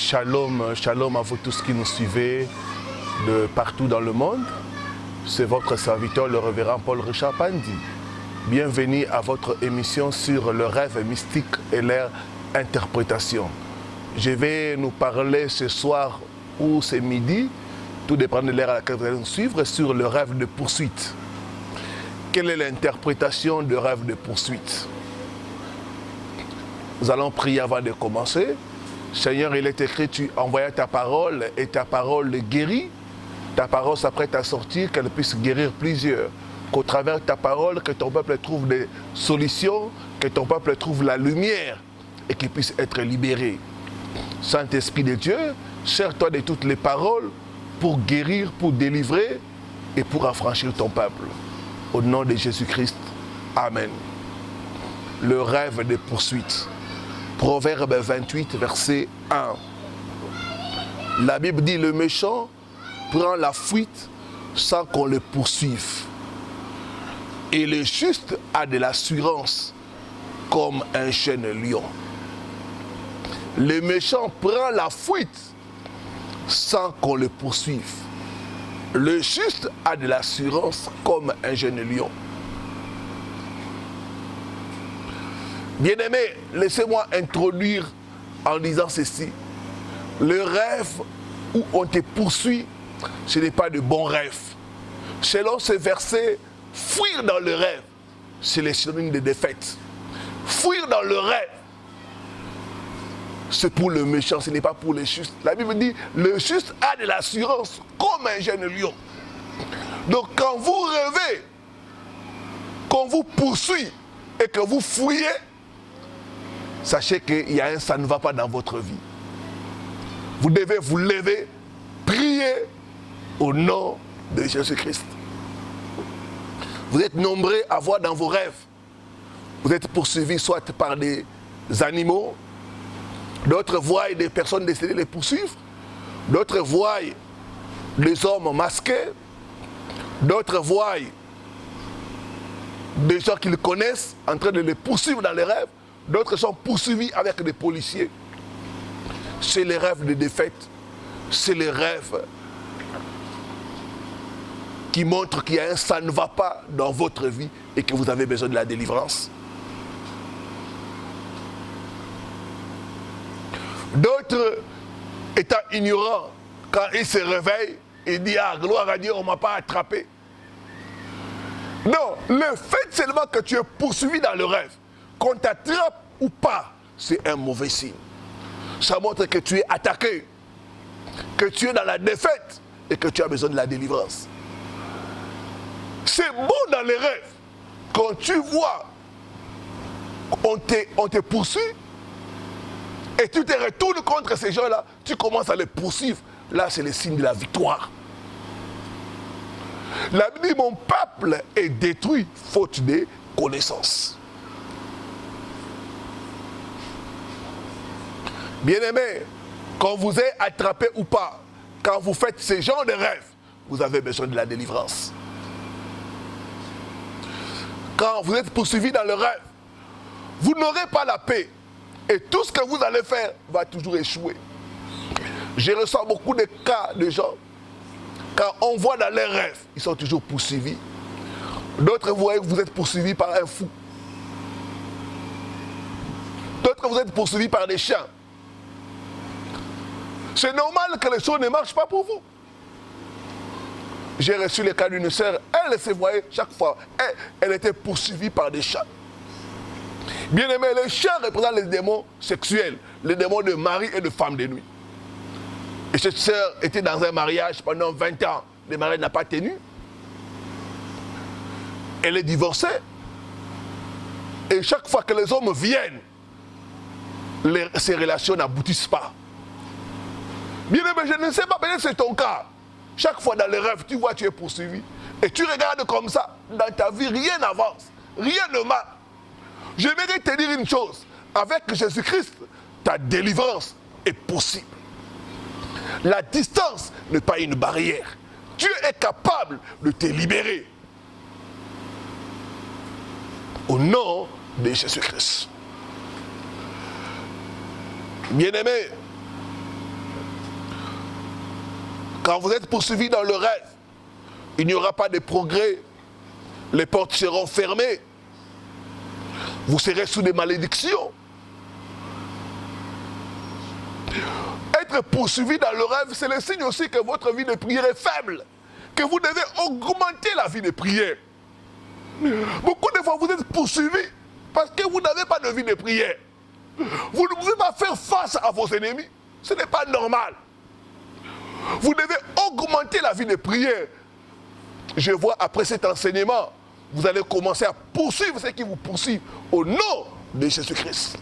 Shalom, shalom à vous tous qui nous suivez de partout dans le monde. C'est votre serviteur, le révérend Paul Richard Pandi. Bienvenue à votre émission sur le rêve mystique et leur interprétation. Je vais nous parler ce soir ou ce midi, tout dépend de l'heure à laquelle vous allez nous suivre, sur le rêve de poursuite. Quelle est l'interprétation du rêve de poursuite? Nous allons prier avant de commencer. Seigneur, il est écrit, tu envoyas ta parole et ta parole guérit. Ta parole s'apprête à sortir, qu'elle puisse guérir plusieurs. Qu'au travers de ta parole, que ton peuple trouve des solutions, que ton peuple trouve la lumière et qu'il puisse être libéré. Saint-Esprit de Dieu, sers-toi de toutes les paroles pour guérir, pour délivrer et pour affranchir ton peuple. Au nom de Jésus-Christ, Amen. Le rêve de poursuite. Proverbe 28, verset 1. La Bible dit, le méchant prend la fuite sans qu'on le poursuive. Et le juste a de l'assurance comme un jeune lion. Le méchant prend la fuite sans qu'on le poursuive. Le juste a de l'assurance comme un jeune lion. Bien-aimés, laissez-moi introduire en disant ceci. Le rêve où on te poursuit, ce n'est pas de bons rêves. Selon ce verset, fuir dans le rêve, c'est le synonyme de défaite. Fuir dans le rêve, c'est pour le méchant, ce n'est pas pour le juste. La Bible dit, le juste a de l'assurance comme un jeune lion. Donc quand vous rêvez, qu'on vous poursuit et que vous fouillez, sachez qu'il y a un ça ne va pas dans votre vie. Vous devez vous lever, prier au nom de Jésus-Christ. Vous êtes nombreux à voir dans vos rêves. Vous êtes poursuivis soit par des animaux, d'autres voient des personnes décédées les poursuivre, d'autres voient des hommes masqués, d'autres voient des gens qu'ils connaissent en train de les poursuivre dans les rêves. D'autres sont poursuivis avec des policiers. C'est les rêves de défaite. C'est les rêves qui montrent qu'il y a un ça ne va pas dans votre vie et que vous avez besoin de la délivrance. D'autres, étant ignorants, quand ils se réveillent, ils disent « Ah, gloire à Dieu, on ne m'a pas attrapé ». Non, le fait seulement que tu es poursuivi dans le rêve, qu'on t'attrape ou pas, c'est un mauvais signe. Ça montre que tu es attaqué, que tu es dans la défaite et que tu as besoin de la délivrance. C'est bon dans les rêves, quand tu vois on te poursuit et tu te retournes contre ces gens-là, tu commences à les poursuivre. Là, c'est le signe de la victoire. La Bible dit, mon peuple est détruit faute de connaissances. Bien-aimés, quand vous êtes attrapé ou pas, quand vous faites ce genre de rêves, vous avez besoin de la délivrance. Quand vous êtes poursuivi dans le rêve, vous n'aurez pas la paix. Et tout ce que vous allez faire va toujours échouer. Je reçois beaucoup de cas de gens, quand on voit dans les rêves, ils sont toujours poursuivis. D'autres, vous voyez, vous êtes poursuivis par un fou. D'autres, vous êtes poursuivis par des chiens. C'est normal que les choses ne marchent pas pour vous. J'ai reçu le cas d'une sœur, elle se voyait chaque fois, elle était poursuivie par des chats. Bien aimé, les chats représentent les démons sexuels, les démons de mari et de femme de nuit. Et cette sœur était dans un mariage pendant 20 ans, le mariage n'a pas tenu. Elle est divorcée. Et chaque fois que les hommes viennent, ces relations n'aboutissent pas. Bien aimé, je ne sais pas, peut-être c'est ton cas. Chaque fois dans les rêves, tu vois, tu es poursuivi. Et tu regardes comme ça. Dans ta vie, rien n'avance. Rien ne marche. J'aimerais te dire une chose. Avec Jésus-Christ, ta délivrance est possible. La distance n'est pas une barrière. Dieu est capable de te libérer. Au nom de Jésus-Christ. Bien-aimés, Quand vous êtes poursuivi dans le rêve, il n'y aura pas de progrès. Les portes seront fermées. Vous serez sous des malédictions. Être poursuivi dans le rêve, c'est le signe aussi que votre vie de prière est faible. Que vous devez augmenter la vie de prière. Beaucoup de fois, vous êtes poursuivis parce que vous n'avez pas de vie de prière. Vous ne pouvez pas faire face à vos ennemis. Ce n'est pas normal. Vous devez augmenter la vie de prière. Je vois après cet enseignement, vous allez commencer à poursuivre ceux qui vous poursuivent au nom de Jésus-Christ.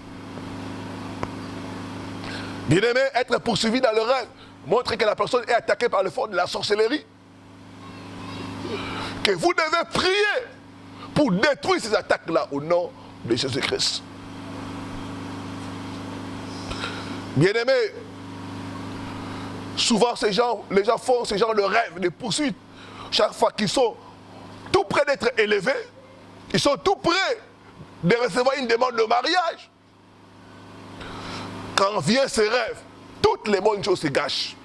Bien-aimé, être poursuivi dans le rêve montre que la personne est attaquée par le fond de la sorcellerie. Que vous devez prier pour détruire ces attaques-là au nom de Jésus-Christ. Bien-aimé, souvent les gens font ce genre de rêve, de poursuite. Chaque fois qu'ils sont tout près d'être élevés, ils sont tout près de recevoir une demande de mariage. Quand vient ce rêve, toutes les bonnes choses se gâchent.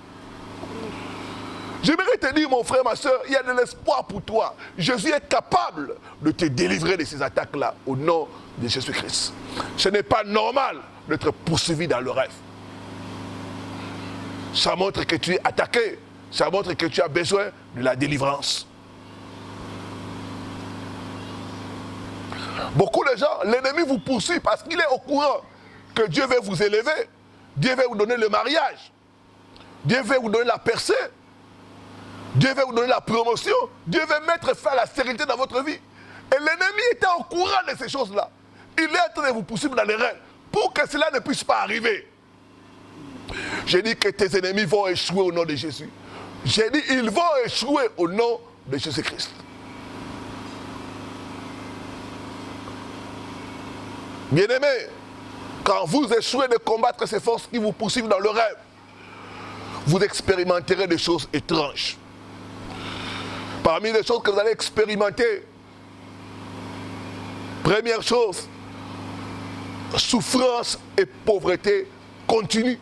J'aimerais te dire, mon frère, ma soeur, il y a de l'espoir pour toi. Jésus est capable de te délivrer de ces attaques-là au nom de Jésus-Christ. Ce n'est pas normal d'être poursuivi dans le rêve. Ça montre que tu es attaqué. Ça montre que tu as besoin de la délivrance. Beaucoup de gens, l'ennemi vous poursuit parce qu'il est au courant que Dieu veut vous élever. Dieu veut vous donner le mariage. Dieu veut vous donner la percée. Dieu veut vous donner la promotion. Dieu veut mettre fin à la stérilité dans votre vie. Et l'ennemi était au courant de ces choses-là. Il est en train de vous poursuivre dans les rêves pour que cela ne puisse pas arriver. J'ai dit que tes ennemis vont échouer au nom de Jésus. J'ai dit ils vont échouer au nom de Jésus-Christ. Bien-aimés, quand vous échouez de combattre ces forces qui vous poursuivent dans le rêve, vous expérimenterez des choses étranges. Parmi les choses que vous allez expérimenter, première chose, souffrance et pauvreté continue.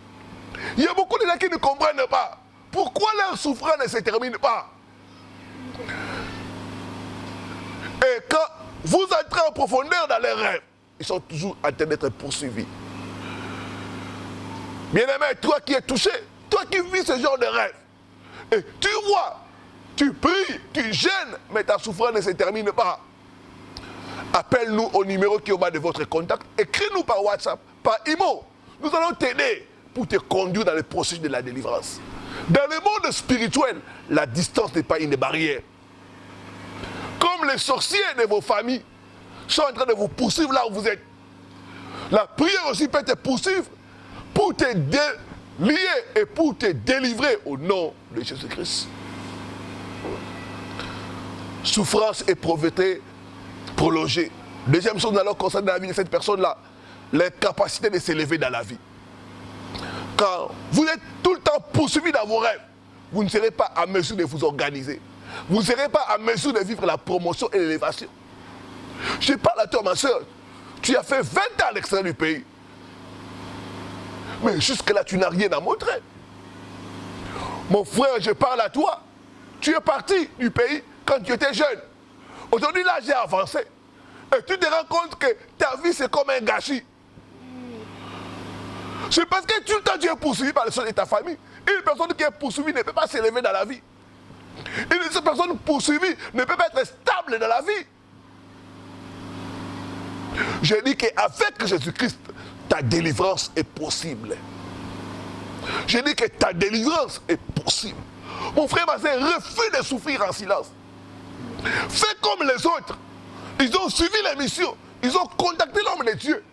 Il y a beaucoup de gens qui ne comprennent pas pourquoi leur souffrance ne se termine pas. Et quand vous entrez en profondeur dans les rêves, ils sont toujours en train d'être poursuivis. Bien-aimé, toi qui es touché, toi qui vis ce genre de rêve, et tu vois, tu pries, tu gênes, mais ta souffrance ne se termine pas. Appelle-nous au numéro qui est au bas de votre contact, écris-nous par WhatsApp, par email. Nous allons t'aider pour te conduire dans le processus de la délivrance. Dans le monde spirituel, la distance n'est pas une barrière. Comme les sorciers de vos familles sont en train de vous poursuivre là où vous êtes. La prière aussi peut te poursuivre pour te lier et pour te délivrer au nom de Jésus-Christ. Souffrance et pauvreté prolongée. Deuxième chose, nous allons concerner la vie de cette personne-là, l'incapacité de s'élever dans la vie. Quand vous êtes tout le temps poursuivi dans vos rêves, vous ne serez pas à mesure de vous organiser. Vous ne serez pas à mesure de vivre la promotion et l'élévation. Je parle à toi, ma soeur. Tu as fait 20 ans à l'extérieur du pays. Mais jusque-là, tu n'as rien à montrer. Mon frère, je parle à toi. Tu es parti du pays quand tu étais jeune. Aujourd'hui, là, j'ai avancé. Et tu te rends compte que ta vie, c'est comme un gâchis. C'est parce que tout le temps, tu es poursuivi par les choses de ta famille. Une personne qui est poursuivie ne peut pas s'élever dans la vie. Une personne poursuivie ne peut pas être stable dans la vie. Je dis qu'avec Jésus-Christ, ta délivrance est possible. Je dis que ta délivrance est possible. Mon frère, ma soeur, refuse de souffrir en silence. Fais comme les autres. Ils ont suivi la mission. Ils ont contacté l'homme de Dieu.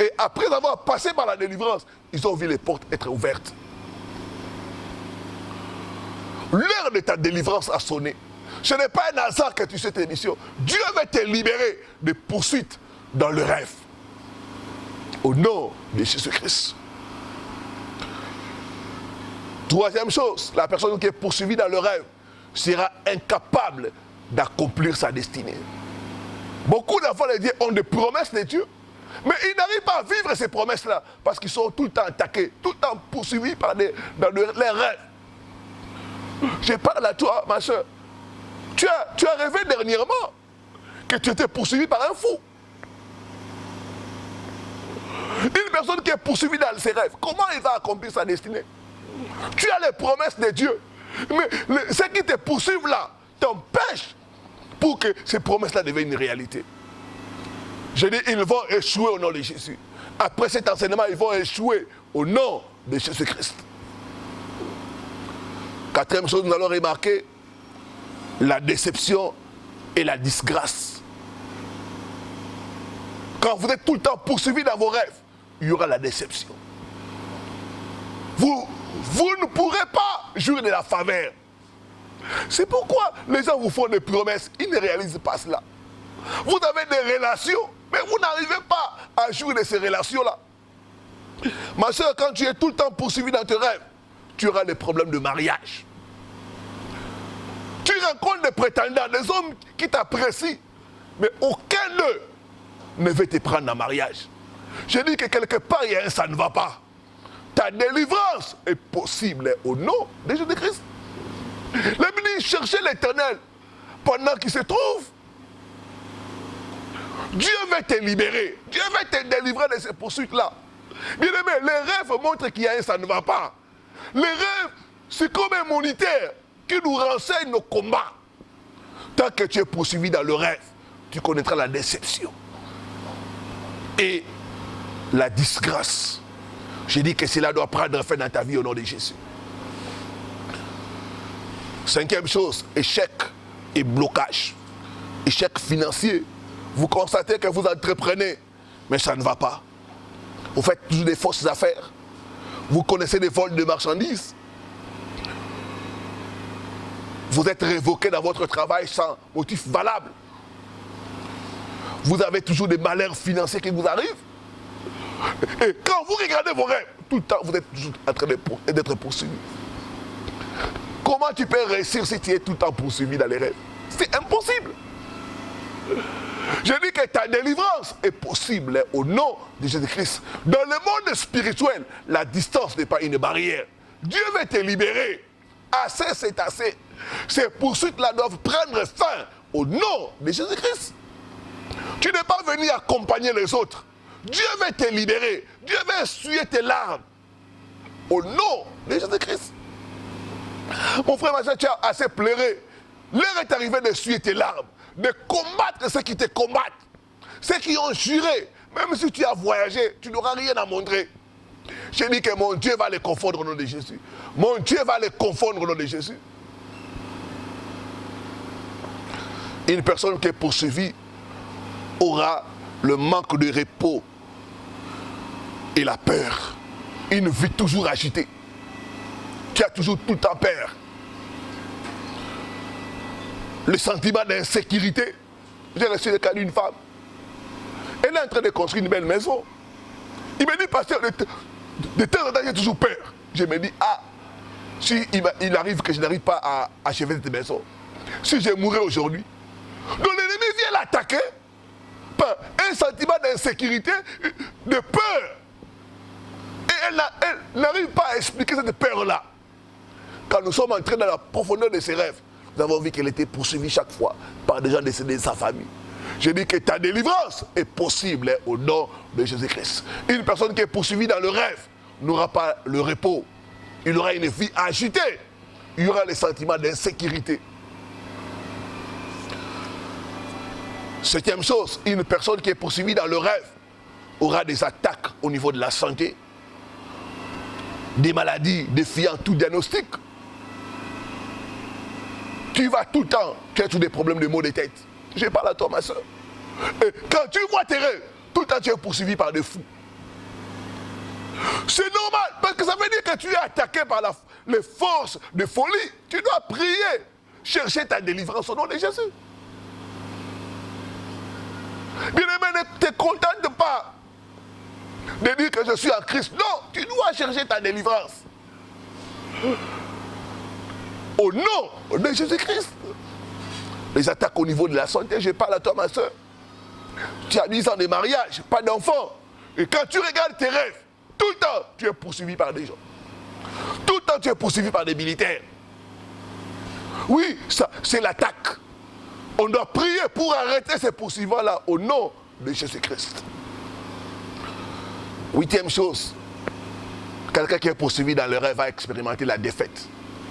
Et après avoir passé par la délivrance, ils ont vu les portes être ouvertes. L'heure de ta délivrance a sonné. Ce n'est pas un hasard que tu sais cette mission. Dieu va te libérer de poursuites dans le rêve. Au nom de Jésus-Christ. Troisième chose, la personne qui est poursuivie dans le rêve sera incapable d'accomplir sa destinée. Beaucoup d'enfants de Dieu ont des promesses de Dieu, mais ils n'arrivent pas à vivre ces promesses-là parce qu'ils sont tout le temps attaqués, tout le temps poursuivis par les rêves. Je parle à toi, ma soeur. Tu as rêvé dernièrement que tu étais poursuivi par un fou. Une personne qui est poursuivie dans ses rêves, comment il va accomplir sa destinée? Tu as les promesses de Dieu. Mais ceux qui te poursuivent là t'empêchent pour que ces promesses-là deviennent une réalité. Je dis, ils vont échouer au nom de Jésus. Après cet enseignement, ils vont échouer au nom de Jésus-Christ. Quatrième chose, nous allons remarquer la déception et la disgrâce. Quand vous êtes tout le temps poursuivi dans vos rêves, il y aura la déception. Vous ne pourrez pas jouir de la faveur. C'est pourquoi les gens vous font des promesses, ils ne réalisent pas cela. Vous avez des relations, mais vous n'arrivez pas à jouir de ces relations-là. Ma soeur, quand tu es tout le temps poursuivi dans tes rêves, tu auras des problèmes de mariage. Tu rencontres des prétendants, des hommes qui t'apprécient, mais aucun d'eux ne veut te prendre en mariage. Je dis que quelque part, il y a un ça ne va pas. Ta délivrance est possible au nom de Jésus-Christ. La Bible dit, cherchez l'Éternel pendant qu'il se trouve. Dieu va te libérer. Dieu va te délivrer de ces poursuites-là. Bien aimé, les rêves montrent qu'il y a un ça ne va pas. Les rêves, c'est comme un moniteur qui nous renseigne nos combats. Tant que tu es poursuivi dans le rêve, tu connaîtras la déception et la disgrâce. J'ai dit que cela doit prendre fin dans ta vie au nom de Jésus. Cinquième chose, échec et blocage. Échec financier. Vous constatez que vous entreprenez, mais ça ne va pas. Vous faites toujours des fausses affaires. Vous connaissez des vols de marchandises. Vous êtes révoqué dans votre travail sans motif valable. Vous avez toujours des malheurs financiers qui vous arrivent. Et quand vous regardez vos rêves, tout le temps, vous êtes toujours en train d'être poursuivi. Comment tu peux réussir si tu es tout le temps poursuivi dans les rêves? C'est impossible. Je dis que ta délivrance est possible au nom de Jésus-Christ. Dans le monde spirituel, la distance n'est pas une barrière. Dieu veut te libérer. Assez, c'est assez. Ces poursuites-là doivent prendre fin au nom de Jésus-Christ. Tu n'es pas venu accompagner les autres. Dieu veut te libérer. Dieu veut essuyer tes larmes. Au nom de Jésus-Christ. Mon frère, ma soeur, tu as assez pleuré. L'heure est arrivée d'essuyer tes larmes. De combattre ceux qui te combattent. Ceux qui ont juré. Même si tu as voyagé, tu n'auras rien à montrer. J'ai dit que mon Dieu va les confondre au nom de Jésus. Mon Dieu va les confondre au nom de Jésus. Une personne qui est poursuivie aura le manque de repos et la peur. Une vie toujours agitée. Tu as toujours tout le temps peur. Le sentiment d'insécurité. J'ai reçu le cas d'une femme. Elle est en train de construire une belle maison. Il me dit, pasteur, de temps en temps, j'ai toujours peur. Je me dis, ah, si il arrive que je n'arrive pas à achever cette maison, si je mourrais aujourd'hui, donc l'ennemi vient l'attaquer par un sentiment d'insécurité, de peur. Et elle n'arrive pas à expliquer cette peur-là. Quand nous sommes entrés dans la profondeur de ses rêves, nous avons vu qu'elle était poursuivie chaque fois par des gens décédés de sa famille. Je dis que ta délivrance est possible au nom de Jésus-Christ. Une personne qui est poursuivie dans le rêve n'aura pas le repos. Il aura une vie agitée. Il y aura les sentiments d'insécurité. Septième chose, une personne qui est poursuivie dans le rêve aura des attaques au niveau de la santé, des maladies défiant tout diagnostic. Tu vas tout le temps, tu as tous des problèmes de maux de tête. Je parle à toi, ma soeur. Et quand tu vois tes rêves, tout le temps tu es poursuivi par des fous. C'est normal, parce que ça veut dire que tu es attaqué par les forces de folie. Tu dois prier, chercher ta délivrance au nom de Jésus. Bien-aimé, ne te contente pas de dire que je suis en Christ. Non, tu dois chercher ta délivrance. Au nom de Jésus-Christ. Les attaques au niveau de la santé, je parle à toi, ma soeur. Tu as 10 ans de mariage, pas d'enfant. Et quand tu regardes tes rêves, tout le temps, tu es poursuivi par des gens. Tout le temps, tu es poursuivi par des militaires. Oui, ça, c'est l'attaque. On doit prier pour arrêter ces poursuivants-là au nom de Jésus-Christ. 8e chose, quelqu'un qui est poursuivi dans le rêve va expérimenter la défaite.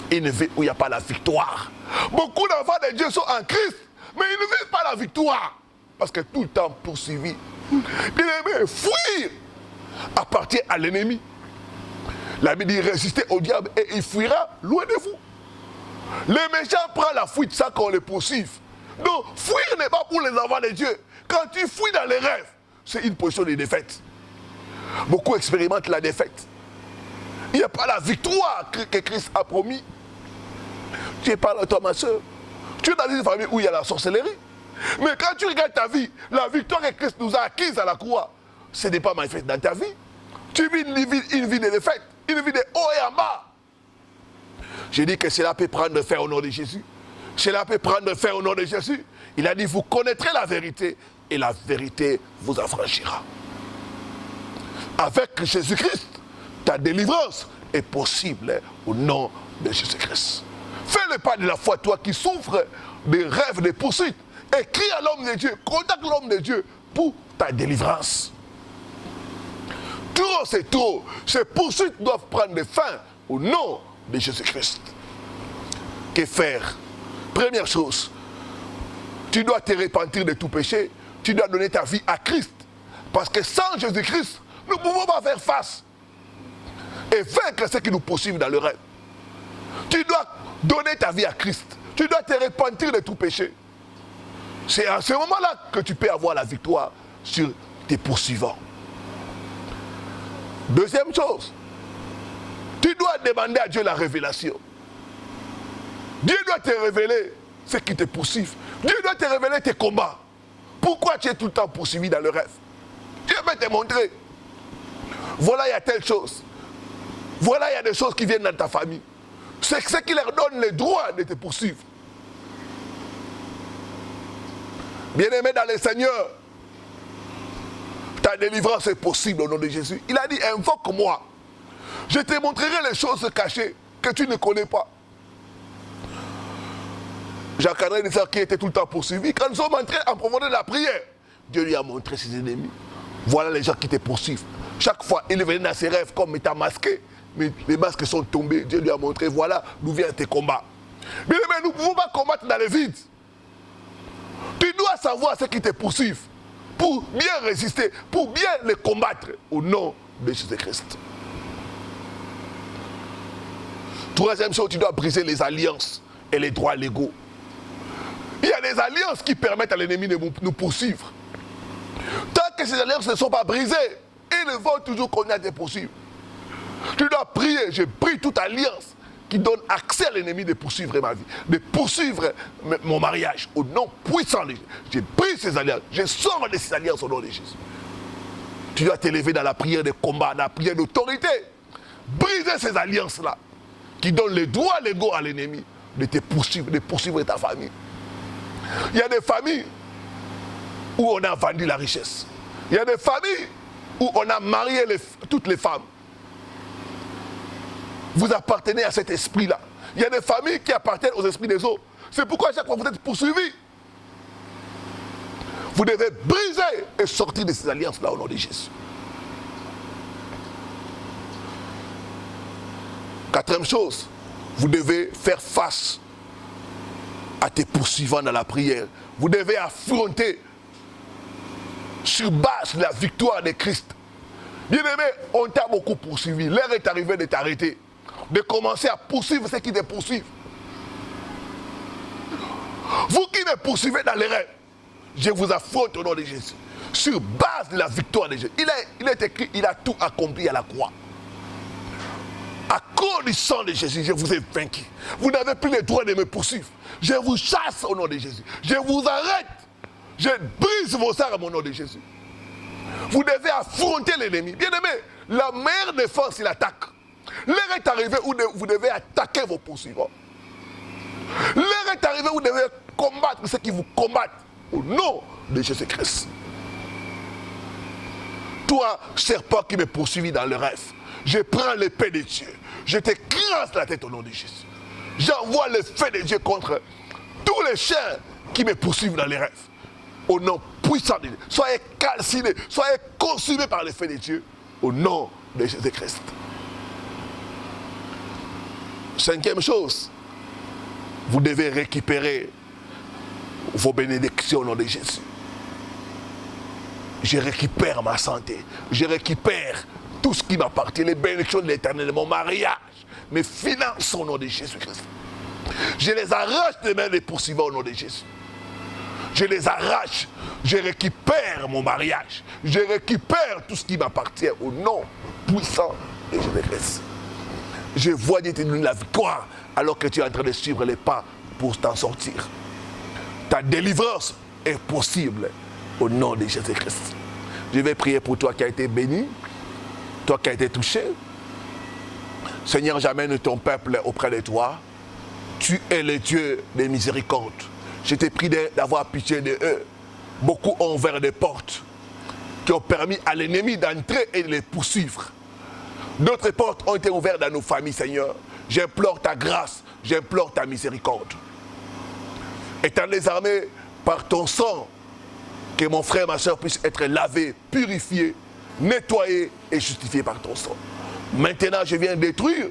Une vie où il n'y a pas la victoire. Beaucoup d'enfants de Dieu sont en Christ, mais ils ne vivent pas la victoire. Parce que tout le temps poursuivi. Bien-aimé, fuir appartient à l'ennemi. La Bible dit résister au diable et il fuira loin de vous. Les méchants prennent la fuite sans qu'on les poursuive. Donc, fuir n'est pas pour les enfants de Dieu. Quand tu fuis dans les rêves, c'est une position de défaite. Beaucoup expérimentent la défaite. Il n'y a pas la victoire que Christ a promis. Tu es pas là, toi, ma soeur. Tu es dans une famille où il y a la sorcellerie. Mais quand tu regardes ta vie, la victoire que Christ nous a acquise à la croix, ce n'est pas manifeste dans ta vie. Tu vis une vie de défaite, une vie de haut et en bas. Je dis que cela peut prendre fin au nom de Jésus. Cela peut prendre fin au nom de Jésus. Il a dit, vous connaîtrez la vérité et la vérité vous affranchira. Avec Jésus-Christ, ta délivrance est possible au nom de Jésus-Christ. Fais le pas de la foi, toi qui souffres des rêves, des poursuites. Et crie à l'homme de Dieu, contacte l'homme de Dieu pour ta délivrance. Trop, c'est trop. Ces poursuites doivent prendre fin au nom de Jésus-Christ. Que faire? Première chose, tu dois te repentir de tout péché. Tu dois donner ta vie à Christ. Parce que sans Jésus-Christ, nous ne pouvons pas faire face et vaincre ceux qui nous poursuivent dans le rêve. Tu dois donner ta vie à Christ. Tu dois te repentir de tout péché. C'est à ce moment-là que tu peux avoir la victoire sur tes poursuivants. Deuxième chose, tu dois demander à Dieu la révélation. Dieu doit te révéler ce qui te poursuivent. Dieu doit te révéler tes combats. Pourquoi tu es tout le temps poursuivi dans le rêve? Dieu va te montrer. Voilà, il y a telle chose. Voilà, il y a des choses qui viennent dans ta famille. C'est ce qui leur donne le droit de te poursuivre. Bien-aimé dans le Seigneur, ta délivrance est possible au nom de Jésus. Il a dit, invoque-moi. Je te montrerai les choses cachées que tu ne connais pas. Jacques-André Nessar qui était tout le temps poursuivi, quand nous sommes entrés en profondeur de la prière, Dieu lui a montré ses ennemis. Voilà les gens qui te poursuivent. Chaque fois, il venait dans ses rêves comme étant masqué, mais les masques sont tombés. Dieu lui a montré, voilà d'où viennent tes combats. Mais nous ne pouvons pas combattre dans le vide. Tu dois savoir ce qui te poursuivent pour bien résister, pour bien les combattre au nom de Jésus-Christ. Troisième chose, tu dois briser les alliances et les droits légaux. Il y a des alliances qui permettent à l'ennemi de nous poursuivre. Tant que ces alliances ne sont pas brisées, ils vont toujours continuer à te poursuivre. Tu dois prier, je prie toute alliance qui donne accès à l'ennemi de poursuivre ma vie, de poursuivre mon mariage au nom puissant de Jésus. Je prie ces alliances, je sors de ces alliances au nom de Jésus. Tu dois t'élever dans la prière de combat, dans la prière d'autorité. Briser ces alliances-là qui donnent les droits légaux à l'ennemi de te poursuivre, de poursuivre ta famille. Il y a des familles où on a vendu la richesse. Il y a des familles où on a marié toutes les femmes. Vous appartenez à cet esprit-là. Il y a des familles qui appartiennent aux esprits des autres. C'est pourquoi à chaque fois vous êtes poursuivis. Vous devez briser et sortir de ces alliances-là au nom de Jésus. Quatrième chose, vous devez faire face à tes poursuivants dans la prière. Vous devez affronter sur base de la victoire de Christ. Bien-aimé, on t'a beaucoup poursuivi. L'heure est arrivée de t'arrêter. De commencer à poursuivre ceux qui te poursuivent. Vous qui me poursuivez dans les rêves, je vous affronte au nom de Jésus. Sur base de la victoire de Jésus. Il est écrit, il a tout accompli à la croix. À cause du sang de Jésus, je vous ai vaincu. Vous n'avez plus le droit de me poursuivre. Je vous chasse au nom de Jésus. Je vous arrête. Je brise vos armes au nom de Jésus. Vous devez affronter l'ennemi. Bien-aimé, la meilleure défense, c'est l'attaque. L'heure est arrivée où vous devez attaquer vos poursuivants. L'heure est arrivée où vous devez combattre ceux qui vous combattent au nom de Jésus-Christ. Toi, serpent qui me poursuivis dans le rêve, je prends l'épée de Dieu. Je t'écrase la tête au nom de Jésus. J'envoie le feu de Dieu contre tous les chiens qui me poursuivent dans les rêves. Au nom puissant de Dieu. Soyez calcinés, soyez consumés par le feu de Dieu. Au nom de Jésus-Christ. Cinquième chose, vous devez récupérer vos bénédictions au nom de Jésus. Je récupère ma santé. Je récupère tout ce qui m'appartient. Les bénédictions de l'Éternel, mon mariage, mes finances au nom de Jésus-Christ. Je les arrache des mains des poursuivants au nom de Jésus. Je les arrache. Je récupère mon mariage. Je récupère tout ce qui m'appartient au nom puissant de Jésus-Christ. Je vois Dieu te donner la victoire alors que tu es en train de suivre les pas pour t'en sortir. Ta délivrance est possible au nom de Jésus-Christ. Je vais prier pour toi qui as été béni, toi qui as été touché. Seigneur, j'amène ton peuple auprès de toi. Tu es le Dieu des miséricordes. Je t'ai prie d'avoir pitié de eux. Beaucoup ont ouvert des portes qui ont permis à l'ennemi d'entrer et de les poursuivre. D'autres portes ont été ouvertes dans nos familles, Seigneur. J'implore ta grâce, j'implore ta miséricorde. Étant les armées par ton sang, que mon frère, ma soeur puissent être lavés, purifiés, nettoyés et justifiés par ton sang. Maintenant, je viens détruire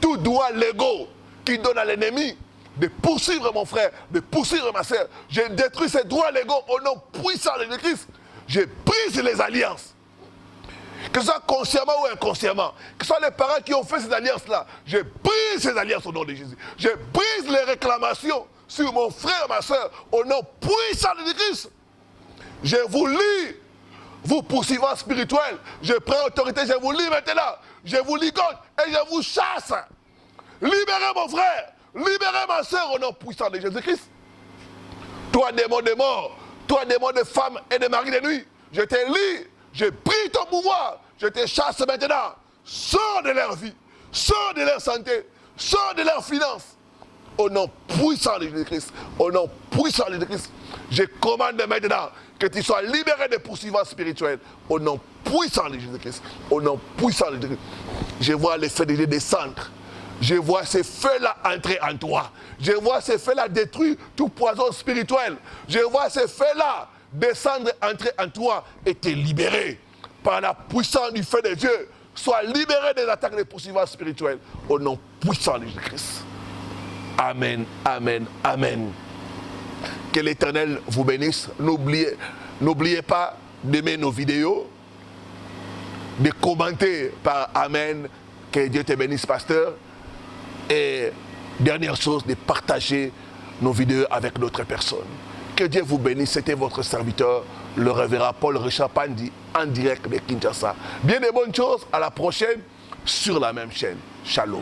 tout droit légaux qui donne à l'ennemi de poursuivre mon frère, de poursuivre ma soeur. Je détruis ces droits légaux au nom puissant de Christ. Je brise les alliances. Que ce soit consciemment ou inconsciemment, que ce soit les parents qui ont fait ces alliances-là, je brise ces alliances au nom de Jésus. Je brise les réclamations sur mon frère, ma soeur, au nom puissant de Christ. Je vous lis, vous poursuivants spirituels, je prends autorité, je vous lis maintenant, je vous ligote et je vous chasse. Libérez mon frère, libérez ma soeur au nom puissant de Jésus-Christ. Toi, démon de mort, toi, démon de femmes et de maris de nuit, je te lis. Je prie ton pouvoir, je te chasse maintenant. Sors de leur vie, sors de leur santé, sors de leurs finances. Au nom puissant de Jésus-Christ, au nom puissant de Jésus-Christ, je commande maintenant que tu sois libéré des poursuivants spirituels. Au nom puissant de Jésus-Christ, au nom puissant de Jésus-Christ. Je vois les feux de Dieu descendre. Je vois ces feux-là entrer en toi. Je vois ces feux-là détruire tout poison spirituel. Je vois ces feux-là descendre, entrer en toi et te libérer par la puissance du feu de Dieu. Sois libéré des attaques des poursuivants spirituels au nom puissant de Jésus-Christ. Amen, amen, amen. Que l'Éternel vous bénisse. N'oubliez pas d'aimer nos vidéos, de commenter par amen. Que Dieu te bénisse, pasteur. Et dernière chose, de partager nos vidéos avec d'autres personnes. Que Dieu vous bénisse. C'était votre serviteur, le révérend Paul Richard Pandi, en direct de Kinshasa. Bien de bonnes choses. À la prochaine sur la même chaîne. Shalom.